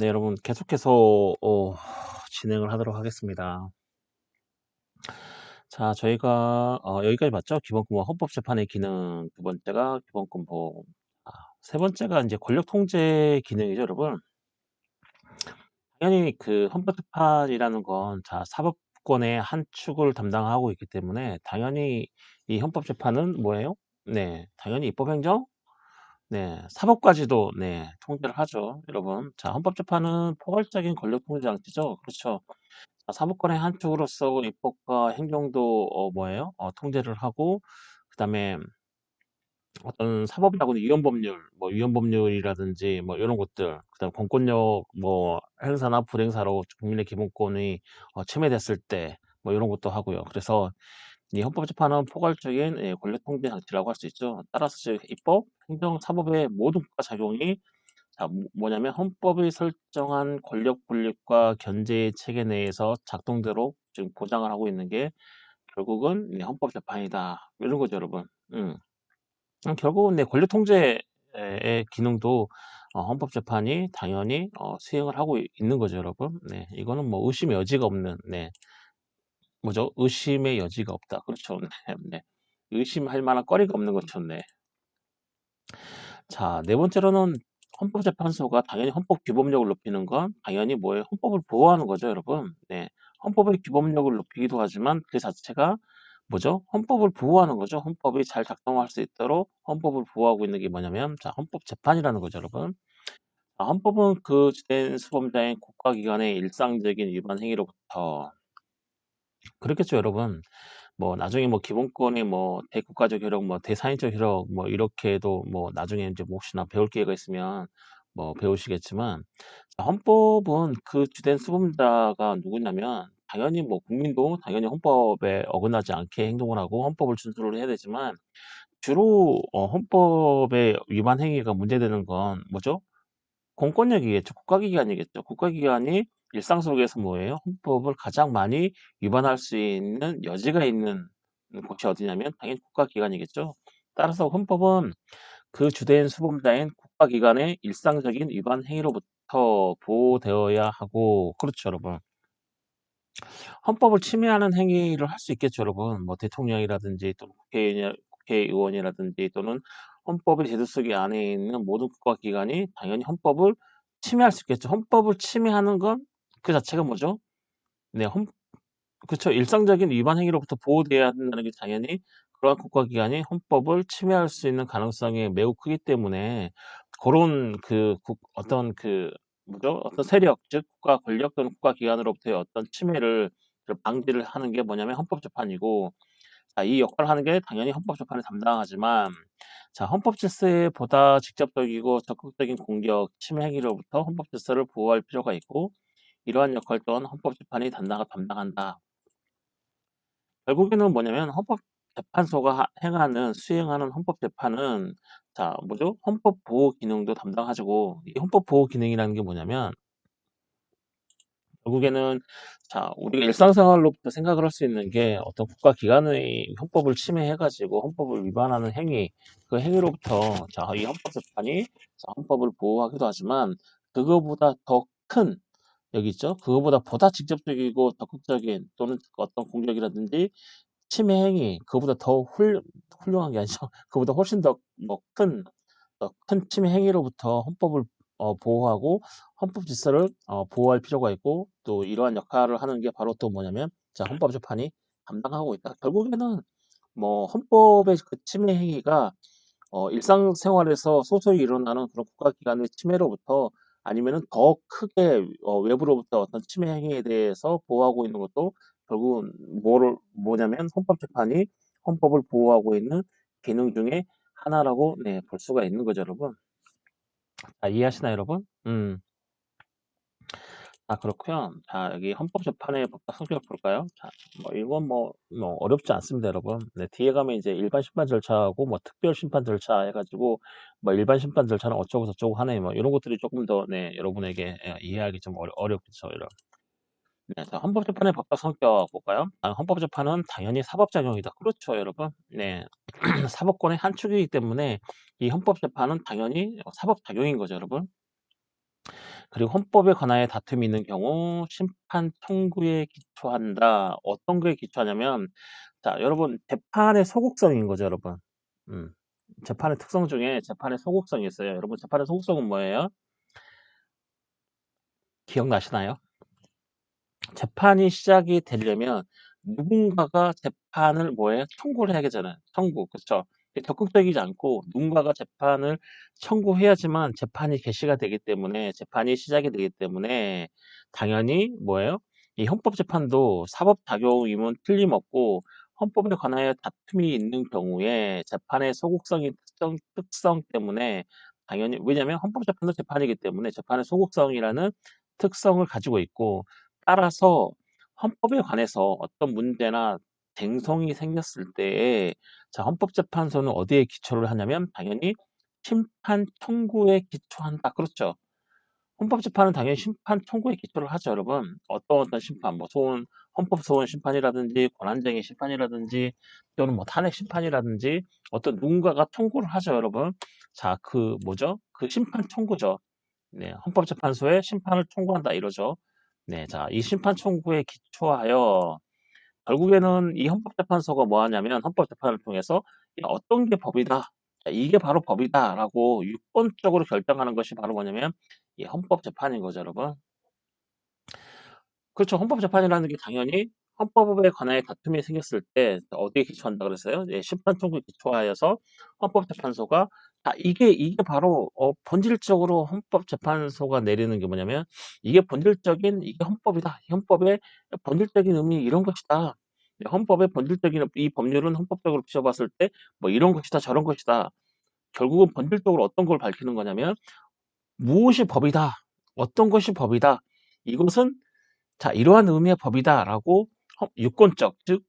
네, 여러분 계속해서 진행을 하도록 하겠습니다. 자, 저희가 여기까지 봤죠? 기본권 헌법재판의 기능, 두 번째가 기본권 보호, 세 번째가 이제 권력 통제 기능이죠, 여러분. 당연히 그 헌법재판이라는 건 사법권의 한 축을 담당하고 있기 때문에 당연히 이 헌법재판은 뭐예요? 네, 당연히 입법행정, 네, 사법까지도 네, 통제를 하죠, 여러분. 자, 헌법재판은 포괄적인 권력 통제 장치죠, 그렇죠? 사법권의 한 축으로서 입법과 행정도 뭐예요? 통제를 하고, 그다음에 어떤 사법이라고는 위헌법률, 뭐 위헌법률이라든지 뭐 이런 것들, 그다음 공권력 뭐 행사나 불행사로 국민의 기본권이 침해됐을 때 뭐 이런 것도 하고요. 그래서 이 헌법재판은 포괄적인 권력 통제 장치라고 할 수 있죠. 따라서 입법, 행정, 사법의 모든 국가 작용이 뭐냐면 헌법이 설정한 권력 분립과 견제 체계 내에서 작동되도록 지금 보장을 하고 있는 게 결국은 헌법재판이다. 이런 거죠, 여러분. 결국은 권력 통제의 기능도 헌법재판이 당연히 수행을 하고 있는 거죠, 여러분. 네, 이거는 뭐 의심의 여지가 없는, 네, 뭐죠? 의심의 여지가 없다. 그렇죠. 네, 네. 의심할 만한 거리가 없는 거죠, 네. 자, 네 번째로는 헌법재판소가 당연히 헌법 규범력을 높이는 건 당연히 뭐예요? 헌법을 보호하는 거죠, 여러분. 네. 헌법의 규범력을 높이기도 하지만 그 자체가 뭐죠? 헌법을 보호하는 거죠. 헌법이 잘 작동할 수 있도록 헌법을 보호하고 있는 게 뭐냐면, 헌법재판이라는 거죠, 여러분. 헌법은 그 주된 수범자인 국가기관의 일상적인 위반 행위로부터 그렇겠죠, 여러분. 뭐 나중에 뭐 기본권이 뭐 대국가적 효력, 뭐 대사회적 효력 뭐 이렇게도 뭐 나중에 이제 뭐 혹시나 배울 기회가 있으면 뭐 배우시겠지만 헌법은 그 주된 수범자가 누구냐면 당연히 뭐 국민도 당연히 헌법에 어긋나지 않게 행동을 하고 헌법을 준수를 해야 되지만 주로 헌법의 위반 행위가 문제되는 건 뭐죠? 공권력이겠죠. 국가기관이겠죠. 국가기관이 일상 속에서 뭐예요? 헌법을 가장 많이 위반할 수 있는 여지가 있는 곳이 어디냐면 당연히 국가기관이겠죠. 따라서 헌법은 그 주된 수범자인 국가기관의 일상적인 위반 행위로부터 보호되어야 하고, 그렇죠, 여러분. 헌법을 침해하는 행위를 할 수 있겠죠, 여러분. 뭐 대통령이라든지 또는 국회의원이라든지 또는 헌법의 제도 속에 안에 있는 모든 국가기관이 당연히 헌법을 침해할 수 있겠죠. 헌법을 침해하는 건 그 자체가 뭐죠? 네, 그쵸. 일상적인 위반 행위로부터 보호돼야 한다는 게 당연히 그러한 국가기관이 헌법을 침해할 수 있는 가능성이 매우 크기 때문에 고런 어떤 뭐죠? 어떤 세력, 즉 국가 권력 또는 국가기관으로부터의 어떤 침해를 방지를 하는 게 뭐냐면 헌법재판이고, 이 역할을 하는 게 당연히 헌법재판이 담당하지만 헌법 질서에 보다 직접적이고 적극적인 공격, 침해 행위로부터 헌법 질서를 보호할 필요가 있고, 이러한 역할 또한 헌법재판이 담당한다. 결국에는 뭐냐면 헌법재판소가 수행하는 헌법재판은 뭐죠? 헌법 보호 기능도 담당하고, 이 헌법 보호 기능이라는 게 뭐냐면 결국에는 우리가 일상생활로부터 생각을 할 수 있는 게 어떤 국가기관의 헌법을 침해해가지고 헌법을 위반하는 행위, 그 행위로부터 이 헌법재판이 헌법을 보호하기도 하지만 그거보다 더 큰, 여기 있죠? 그거보다 보다 직접적이고 적극적인 또는 어떤 공격이라든지 침해 행위, 그거보다 더 훌륭한 게 아니죠. 그거보다 훨씬 더 큰 침해 행위로부터 헌법을 보호하고 헌법 질서를 보호할 필요가 있고, 또 이러한 역할을 하는 게 바로 또 뭐냐면 헌법재판이 담당하고 있다. 결국에는 뭐 헌법의 그 침해 행위가 일상생활에서 소소히 일어나는 그런 국가기관의 침해로부터 아니면은 더 크게 외부로부터 어떤 침해 행위에 대해서 보호하고 있는 것도 결국은 뭐냐면 헌법재판이 헌법을 보호하고 있는 기능 중에 하나라고 네, 볼 수가 있는 거죠, 여러분. 이해하시나요, 여러분? 그렇고요. 여기 헌법재판의 법적 성격을 볼까요? 뭐 이건 뭐 어렵지 않습니다, 여러분. 네, 뒤에 가면 이제 일반 심판 절차하고 뭐 특별 심판 절차 해가지고 뭐 일반 심판 절차는 어쩌고 저쩌고 하네, 뭐 이런 것들이 조금 더 네, 여러분에게 이해하기 좀 어렵겠죠, 여러분. 네, 헌법재판의 법적 성격 볼까요? 헌법재판은 당연히 사법작용이다. 그렇죠, 여러분. 네, 사법권의 한 축이기 때문에 이 헌법재판은 당연히 사법작용인 거죠, 여러분. 그리고 헌법에 관하여 다툼이 있는 경우 심판 청구에 기초한다. 어떤 거에 기초하냐면 자, 여러분 재판의 소극성인 거죠, 여러분. 음. 재판의 특성 중에 재판의 소극성이 있어요. 여러분 재판의 소극성은 뭐예요? 기억나시나요? 재판이 시작이 되려면 누군가가 재판을 뭐예요? 청구를 해야 되잖아요. 청구. 그쵸? 적극적이지 않고 누군가가 재판을 청구해야지만 재판이 개시가 되기 때문에 재판이 시작이 되기 때문에 당연히 뭐예요? 이 헌법재판도 사법작용이면 틀림없고 헌법에 관하여 다툼이 있는 경우에 재판의 소극성이 특성 때문에 당연히 왜냐하면 헌법재판도 재판이기 때문에 재판의 소극성이라는 특성을 가지고 있고 따라서 헌법에 관해서 어떤 문제나 쟁송이 생겼을 때에 자, 헌법재판소는 어디에 기초를 하냐면 당연히 심판 청구에 기초한다. 그렇죠. 헌법재판은 당연히 심판 청구에 기초를 하죠, 여러분. 어떤 심판, 뭐 헌법 소원 심판이라든지 권한쟁의 심판이라든지 또는 뭐 탄핵 심판이라든지 어떤 누군가가 청구를 하죠, 여러분. 자, 그 뭐죠? 그 심판 청구죠. 네, 헌법재판소에 심판을 청구한다 이러죠. 네, 자, 이 심판 청구에 기초하여 결국에는 이 헌법재판소가 뭐 하냐면 헌법재판을 통해서 어떤 게 법이다. 자, 이게 바로 법이다라고 유권적으로 결정하는 것이 바로 뭐냐면 이 헌법재판인 거죠, 여러분. 그렇죠. 헌법재판이라는 게 당연히 헌법에 관하여 다툼이 생겼을 때 어디에 기초한다 그랬어요? 예, 심판 청구에 기초하여서 헌법재판소가 이게 바로 본질적으로 헌법재판소가 내리는 게 뭐냐면 이게 본질적인 이게 헌법이다. 이 헌법의 본질적인 의미 이런 것이다. 네, 헌법의 본질적인 이 법률은 헌법적으로 비춰봤을 때 뭐 이런 것이다 저런 것이다. 결국은 본질적으로 어떤 걸 밝히는 거냐면 무엇이 법이다. 어떤 것이 법이다. 이것은 자, 이러한 의미의 법이다라고 유권적, 즉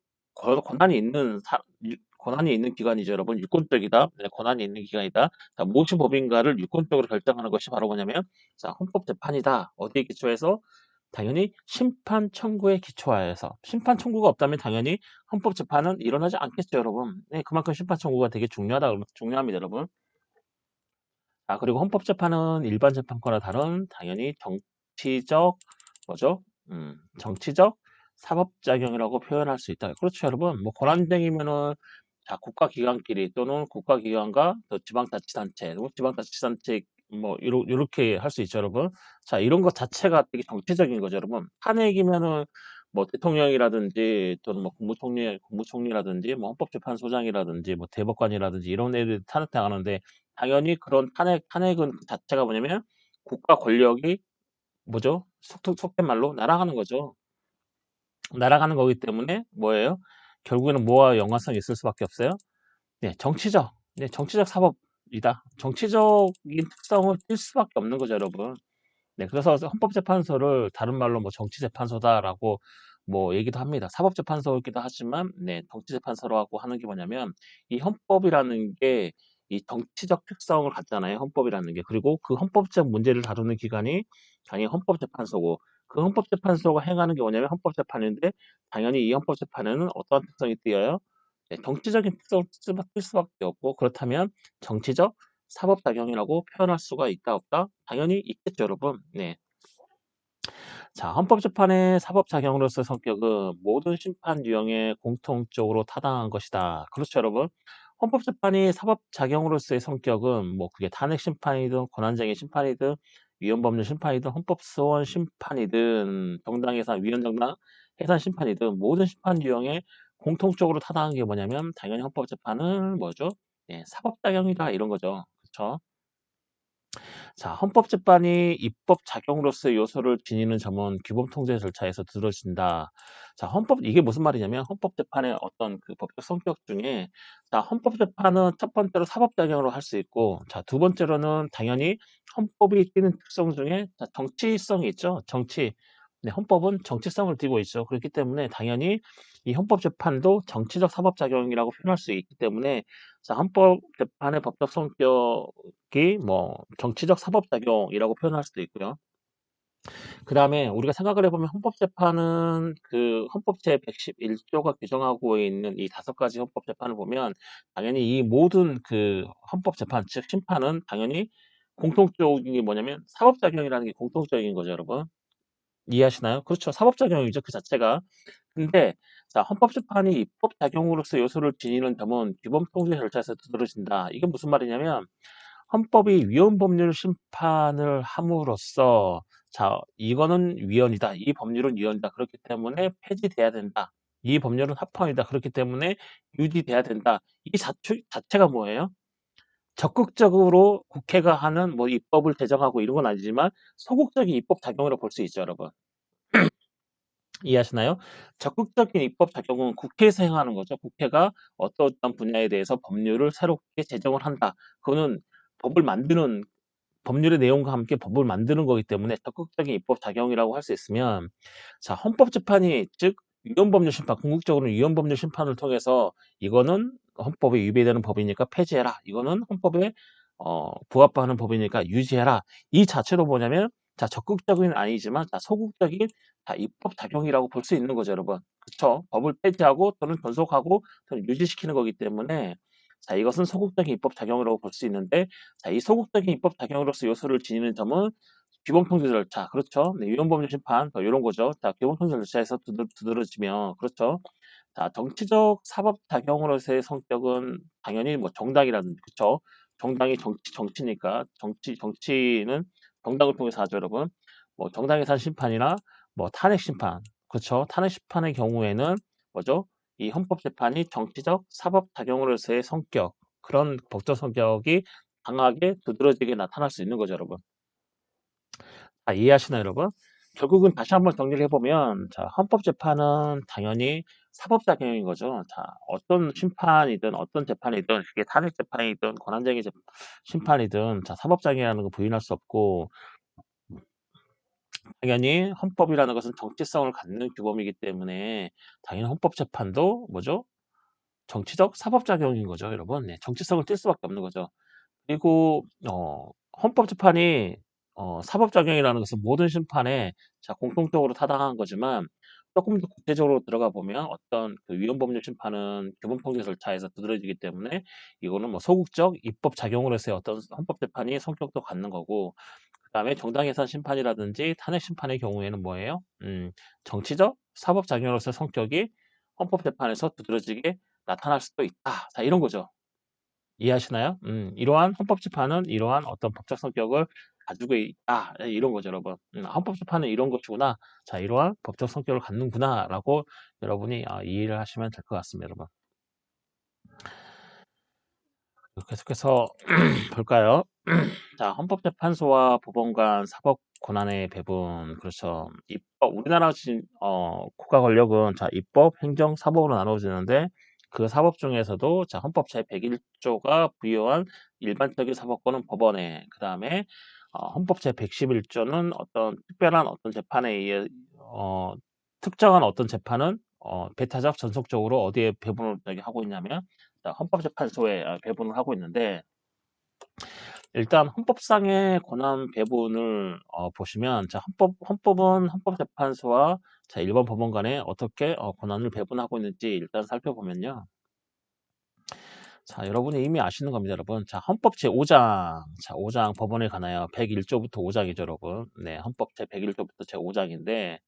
권한이 있는 기관이죠, 여러분. 유권적이다. 네, 권한이 있는 기관이다. 자, 무엇이 법인가를 유권적으로 결정하는 것이 바로 뭐냐면 자, 헌법재판이다. 어디에 기초해서? 당연히 심판 청구에 기초하여서 심판 청구가 없다면 당연히 헌법재판은 일어나지 않겠죠, 여러분. 네, 그만큼 심판 청구가 되게 중요합니다, 여러분. 아, 그리고 헌법재판은 일반 재판과는 다른 당연히 정치적 뭐죠? 정치적 사법작용이라고 표현할 수 있다. 그렇죠, 여러분. 뭐 권한쟁이면은 자, 국가기관끼리 또는 국가기관과 또 지방자치단체, 뭐 지방자치단체 뭐 요렇게 할 수 있죠, 여러분. 자, 이런 것 자체가 되게 정치적인 거죠, 여러분. 탄핵이면은 뭐 대통령이라든지 또는 뭐 국무총리라든지 뭐 헌법재판소장이라든지 뭐 대법관이라든지 이런 애들 탄핵당하는데 당연히 그런 탄핵은 자체가 뭐냐면 국가 권력이 뭐죠? 속된 말로 날아가는 거죠. 날아가는 거기 때문에 뭐예요? 결국에는 뭐와 연관성이 있을 수밖에 없어요? 네, 정치적 사법이다. 정치적인 특성을 띌 수밖에 없는 거죠, 여러분. 네, 그래서 헌법재판소를 다른 말로 뭐 정치재판소다라고 뭐 얘기도 합니다. 사법재판소이기도 하지만, 네, 정치재판소라고 하는 게 뭐냐면, 이 헌법이라는 게 이 정치적 특성을 갖잖아요. 헌법이라는 게. 그리고 그 헌법적 문제를 다루는 기관이 당연히 헌법재판소고, 그 헌법재판소가 행하는 게 뭐냐면 헌법재판인데, 당연히 이 헌법재판에는 어떠한 특성이 띄어요? 네, 정치적인 특성을 띌 수밖에 없고, 그렇다면 정치적 사법작용이라고 표현할 수가 있다, 없다? 당연히 있겠죠, 여러분. 네. 자, 헌법재판의 사법작용으로서의 성격은 모든 심판 유형에 공통적으로 타당한 것이다. 그렇죠, 여러분. 헌법재판이 사법작용으로서의 성격은 뭐 그게 탄핵 심판이든 권한쟁의 심판이든 위헌법률 심판이든 헌법소원 심판이든 정당 해산, 위헌정당 해산 심판이든 모든 심판 유형에 공통적으로 타당한 게 뭐냐면 당연히 헌법재판은 뭐죠? 네, 사법작용이다 이런 거죠. 그렇죠? 자, 헌법재판이 입법 작용으로서의 요소를 지니는 점은 규범 통제 절차에서 두드러진다. 자, 이게 무슨 말이냐면 헌법재판의 어떤 그 법적 성격 중에 자, 헌법재판은 첫 번째로 사법작용으로 할 수 있고 자, 두 번째로는 당연히 헌법이 띠는 특성 중에 자, 정치성이 있죠. 네, 헌법은 정치성을 띠고 있죠. 그렇기 때문에 당연히 이 헌법재판도 정치적 사법작용이라고 표현할 수 있기 때문에 자, 헌법재판의 법적 성격이 뭐 정치적 사법작용이라고 표현할 수도 있고요. 그 다음에 우리가 생각을 해보면 헌법재판은 그 헌법 제111조가 규정하고 있는 이 5가지 헌법재판을 보면 당연히 이 모든 그 헌법재판, 즉 심판은 당연히 공통적인 게 뭐냐면 사법작용이라는 게 공통적인 거죠, 여러분. 이해하시나요? 그렇죠. 사법작용이죠, 그 자체가. 근데 자, 헌법재판이 입법작용으로서 요소를 지니는 점은 규범통제 절차에서 두드러진다. 이게 무슨 말이냐면 헌법이 위헌 법률 심판을 함으로써 자, 이거는 위헌이다. 이 법률은 위헌이다. 그렇기 때문에 폐지돼야 된다. 이 법률은 합헌이다. 그렇기 때문에 유지돼야 된다. 이 자체가 뭐예요? 적극적으로 국회가 하는 뭐 입법을 제정하고 이런 건 아니지만 소극적인 입법 작용이라고 볼 수 있죠, 여러분. 이해하시나요? 적극적인 입법 작용은 국회에서 행하는 거죠. 국회가 어떤 분야에 대해서 법률을 새롭게 제정을 한다. 그거는 법을 만드는 법률의 내용과 함께 법을 만드는 거기 때문에 적극적인 입법 작용이라고 할 수 있으면 자, 헌법재판이 즉 위헌법률 심판, 궁극적으로는 위헌법률 심판을 통해서 이거는 헌법에 위배되는 법이니까 폐지해라. 이거는 헌법에 부합하는 법이니까 유지해라. 이 자체로 뭐냐면 자, 적극적인 아니지만 자, 소극적인 자, 입법 작용이라고 볼 수 있는 거죠, 여러분. 그렇죠? 법을 폐지하고 또는 존속하고 또는 유지시키는 거기 때문에 자, 이것은 소극적인 입법 작용이라고 볼 수 있는데 자, 이 소극적인 입법 작용으로서 요소를 지니는 점은 규범통제 절차, 그렇죠? 네, 위헌법률 심판, 이런 거죠. 자, 규범통제 절차에서 두드러지면, 그렇죠? 자, 정치적 사법 작용으로서의 성격은 당연히 뭐 정당이라든지, 그렇죠? 정당이 정치니까 정치는 정당을 통해서 하죠, 여러분. 뭐 정당에서 한 심판이나 뭐 탄핵 심판, 그렇죠? 탄핵 심판의 경우에는 뭐죠? 이 헌법재판이 정치적 사법 작용으로서의 성격, 그런 법적 성격이 강하게 두드러지게 나타날 수 있는 거죠, 여러분. 이해하시나요, 여러분? 결국은 다시 한번 정리를 해보면, 자, 헌법재판은 당연히 사법작용인 거죠. 자, 어떤 심판이든 어떤 재판이든, 그게 탄핵재판이든 권한쟁의 심판이든, 자, 사법작용이라는 거 부인할 수 없고, 당연히 헌법이라는 것은 정치성을 갖는 규범이기 때문에, 당연히 헌법재판도 뭐죠? 정치적 사법작용인 거죠, 여러분. 네, 정치성을 띨 수밖에 없는 거죠. 그리고 헌법재판이 사법작용이라는 것은 모든 심판에 자, 공통적으로 타당한 거지만 조금 더 구체적으로 들어가 보면 어떤 그 위헌법률 심판은 규범통제 절차에서 두드러지기 때문에 이거는 뭐 소극적 입법 작용으로서의 어떤 헌법재판이 성격도 갖는 거고 그다음에 정당해산 심판이라든지 탄핵 심판의 경우에는 뭐예요? 정치적 사법작용으로서의 성격이 헌법재판에서 두드러지게 나타날 수도 있다. 자, 이런 거죠. 이해하시나요? 이러한 헌법재판은 이러한 어떤 법적 성격을 가지고 있다. 이런 거죠, 여러분. 헌법재판은 이런 것이구나. 자, 이러한 법적 성격을 갖는구나라고 여러분이 이해를 하시면 될 것 같습니다, 여러분. 계속해서 볼까요? 자, 헌법재판소와 법원 간 사법 권한의 배분. 그렇죠. 우리나라 국가 권력은 자, 입법, 행정, 사법으로 나눠지는데 그 사법 중에서도 자, 헌법 제101조가 부여한 일반적인 사법권은 법원에, 그다음에 헌법 제111조는 어떤 특별한 어떤 재판에 의해 특정한 어떤 재판은 배타적 전속적으로 어디에 배분을 하고 있냐면 자, 헌법재판소에 배분을 하고 있는데 일단 헌법상의 권한 배분을 보시면 자, 헌법은 헌법재판소와 자, 일반 법원 간에 어떻게 권한을 배분하고 있는지 일단 살펴보면요. 자, 여러분이 이미 아시는 겁니다, 여러분. 자, 헌법 제5장. 자, 5장 법원에 관하여 101조부터 5장이죠, 여러분. 네, 헌법 제101조부터 제5장인데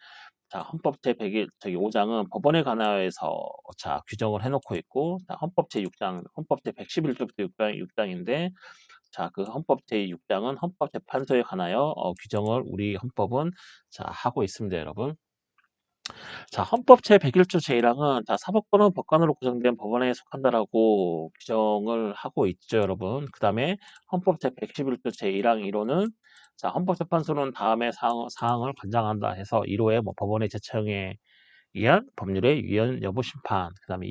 자, 헌법 제101, 저기 5장은 법원에 관하여서 자, 규정을 해놓고 있고 자, 헌법 제6장, 헌법 제111조부터 6장인데 자, 그 헌법 제6장은 헌법재판소에 관하여 규정을 우리 헌법은 자, 하고 있습니다, 여러분. 자, 헌법 제101조 제1항은 자, 사법권은 법관으로 구성된 법원에 속한다라고 규정을 하고 있죠, 여러분. 그다음에 헌법 제111조 제1항 1호는 자, 헌법재판소는 다음의 사항을 관장한다 해서 1호에 뭐 법원의 제청에 의한 법률의 위헌 여부 심판, 그다음에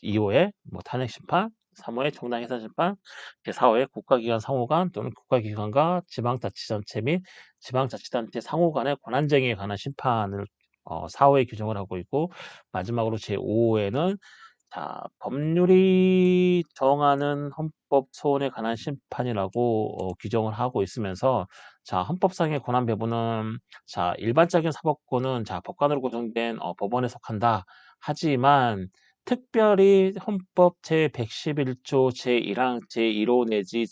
2호에 뭐 탄핵 심판, 3호에 정당 해산 심판, 제4호에 국가기관 상호간 또는 국가기관과 지방자치단체 및 지방자치단체 상호 간의 권한쟁의에 관한 심판을 4호에 규정을 하고 있고 마지막으로 제5호에는 자, 법률이 정하는 헌법 소원에 관한 심판이라고 규정을 하고 있으면서 자, 헌법상의 권한 배분은 자, 일반적인 사법권은 자, 법관으로 구성된 법원에 속한다. 하지만 특별히 헌법 제111조 제1항 제1호 내지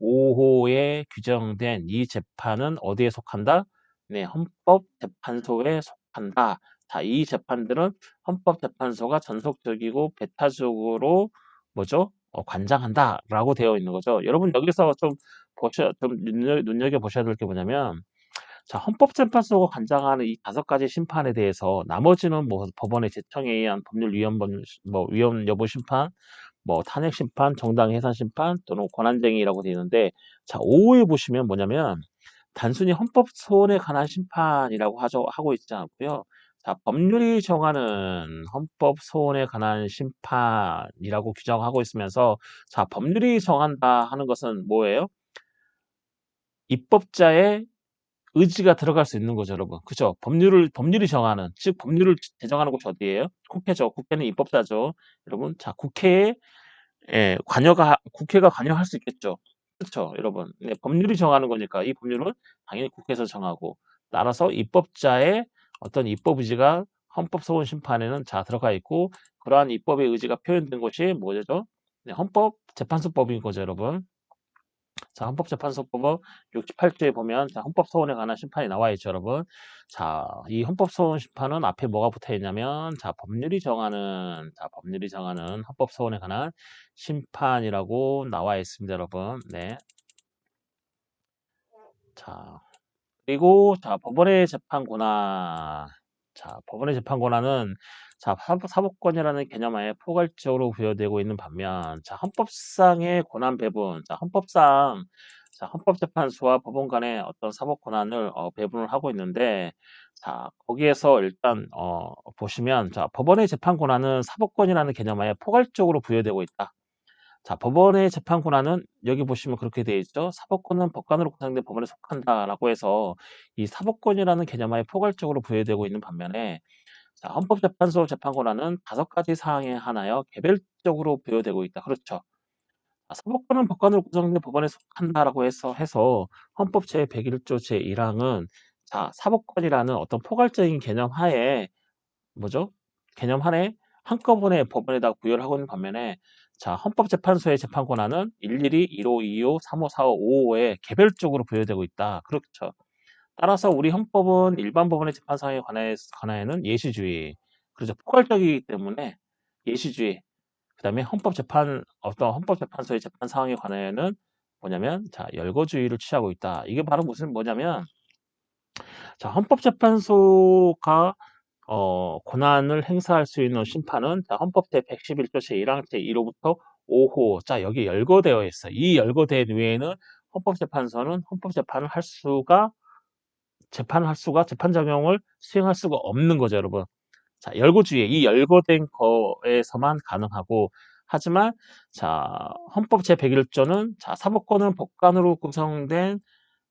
5호에 규정된 이 재판은 어디에 속한다? 네, 헌법재판소에 속한다. 자, 이 재판들은 헌법재판소가 전속적이고 배타적으로 뭐죠? 관장한다라고 되어 있는 거죠. 여러분 여기서 좀 눈여겨 보셔야 될 게 뭐냐면, 자, 헌법재판소가 관장하는 이 5가지 심판에 대해서 나머지는 뭐 법원의 제청에 의한 위헌 여부 심판, 뭐 탄핵 심판, 정당 해산 심판 또는 권한쟁의라고 되어 있는데, 자, 5호에 보시면 뭐냐면 단순히 헌법 소원에 관한 심판이라고 하고 있지 않고요. 자, 법률이 정하는 헌법 소원에 관한 심판이라고 규정하고 있으면서, 자, 법률이 정한다 하는 것은 뭐예요? 입법자의 의지가 들어갈 수 있는 거죠, 여러분. 그죠? 법률이 정하는, 즉, 법률을 제정하는 곳이 어디예요? 국회죠. 국회는 입법자죠. 여러분, 자, 국회가 관여할 수 있겠죠. 그렇죠, 여러분. 네, 법률이 정하는 거니까 이 법률은 당연히 국회에서 정하고, 따라서 입법자의 어떤 입법 의지가 헌법 소원 심판에는 들어가 있고, 그러한 입법의 의지가 표현된 것이 뭐죠? 네, 헌법재판소법인 거죠, 여러분. 자, 헌법재판소법 68조에 보면 헌법소원에 관한 심판이 나와 있죠, 여러분. 자, 이 헌법소원 심판은 앞에 뭐가 붙어 있냐면, 법률이 정하는 헌법소원에 관한 심판이라고 나와 있습니다, 여러분. 네. 자, 그리고 법원의 재판 권한. 자, 법원의 재판 권한은 사법권이라는 개념 하에 포괄적으로 부여되고 있는 반면, 헌법상의 권한 배분, 헌법재판소와 법원 간의 어떤 사법 권한을 배분을 하고 있는데, 거기에서 일단 보시면, 법원의 재판 권한은 사법권이라는 개념 하에 포괄적으로 부여되고 있다. 자, 법원의 재판 권한은 여기 보시면 그렇게 되어 있죠. 사법권은 법관으로 구성된 법원에 속한다라고 해서 이 사법권이라는 개념 하에 포괄적으로 부여되고 있는 반면에, 헌법재판소 재판 권한은 5가지 사항에 한하여 개별적으로 부여되고 있다. 그렇죠. 사법권은 법관으로 구성된 법원에 속한다라고 해서 헌법 제101조 제1항은 사법권이라는 어떤 포괄적인 개념 하에 뭐죠? 개념 하에 한꺼번에 법원에다 부여를 하고 있는 반면에, 헌법재판소의 재판 권한은 112, 15, 25, 35, 45, 55에 개별적으로 부여되고 있다. 그렇죠. 따라서 우리 헌법은 일반 법원의 재판 사항에 관하여는 예시주의, 그렇죠. 포괄적이기 때문에 예시주의, 그다음에 헌법재판소의 재판 사항에 관하여는 뭐냐면, 열거주의를 취하고 있다. 이게 바로 뭐냐면, 헌법재판소가 권한을 행사할 수 있는 심판은 헌법 제111조 제1항 제1호부터 5호. 여기 열거되어 있어요. 이 열거된 외에는 헌법재판소는 재판 적용을 수행할 수가 없는 거죠, 여러분. 열거주의, 이 열거된 거에서만 가능하고, 하지만 헌법 제101조는 사법권은 법관으로 구성된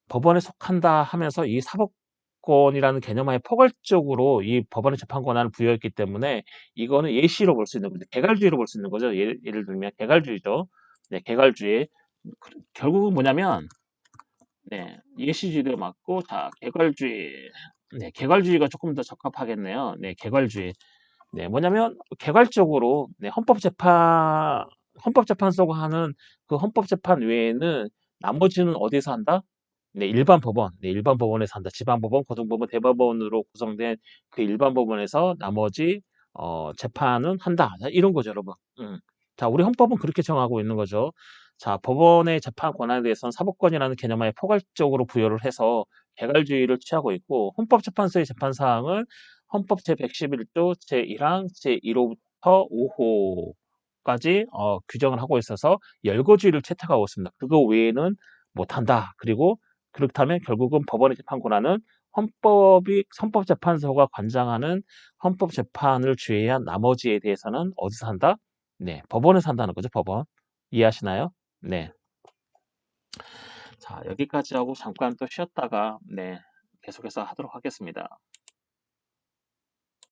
법원에 속한다 하면서 이 사법권이라는 개념 하에 포괄적으로 이 법원의 재판 권한을 부여했기 때문에, 이거는 예시로 볼 수 있는 거죠. 개괄주의로 볼 수 있는 거죠. 예를 들면 개괄주의죠. 네, 개괄주의. 결국은 뭐냐면, 네, 예시주의도 맞고, 개괄주의. 네, 개괄주의가 조금 더 적합하겠네요. 네, 개괄주의. 네, 뭐냐면 개괄적으로, 네, 헌법재판소가 하는 그 헌법재판 외에는 나머지는 어디서 한다? 네, 일반 법원, 네, 일반 법원에서 한다. 지방법원, 고등법원, 대법원으로 구성된 그 일반 법원에서 나머지 재판은 한다. 이런 거죠, 여러분. 자, 우리 헌법은 그렇게 정하고 있는 거죠. 자, 법원의 재판 권한에 대해서는 사법권이라는 개념하에 포괄적으로 부여를 해서 개괄주의를 취하고 있고, 헌법재판소의 재판 사항은 헌법 제111조 제1항 제1호부터 5호까지 규정을 하고 있어서 열거주의를 채택하고 있습니다. 그거 외에는 못한다. 그리고 그렇다면 결국은 법원의 재판 권한은 헌법재판소가 관장하는 헌법재판을 주의한 나머지에 대해서는 어디서 한다? 네, 법원에서 한다는 거죠, 법원. 이해하시나요? 네. 자, 여기까지 하고 잠깐 또 쉬었다가, 네, 계속해서 하도록 하겠습니다.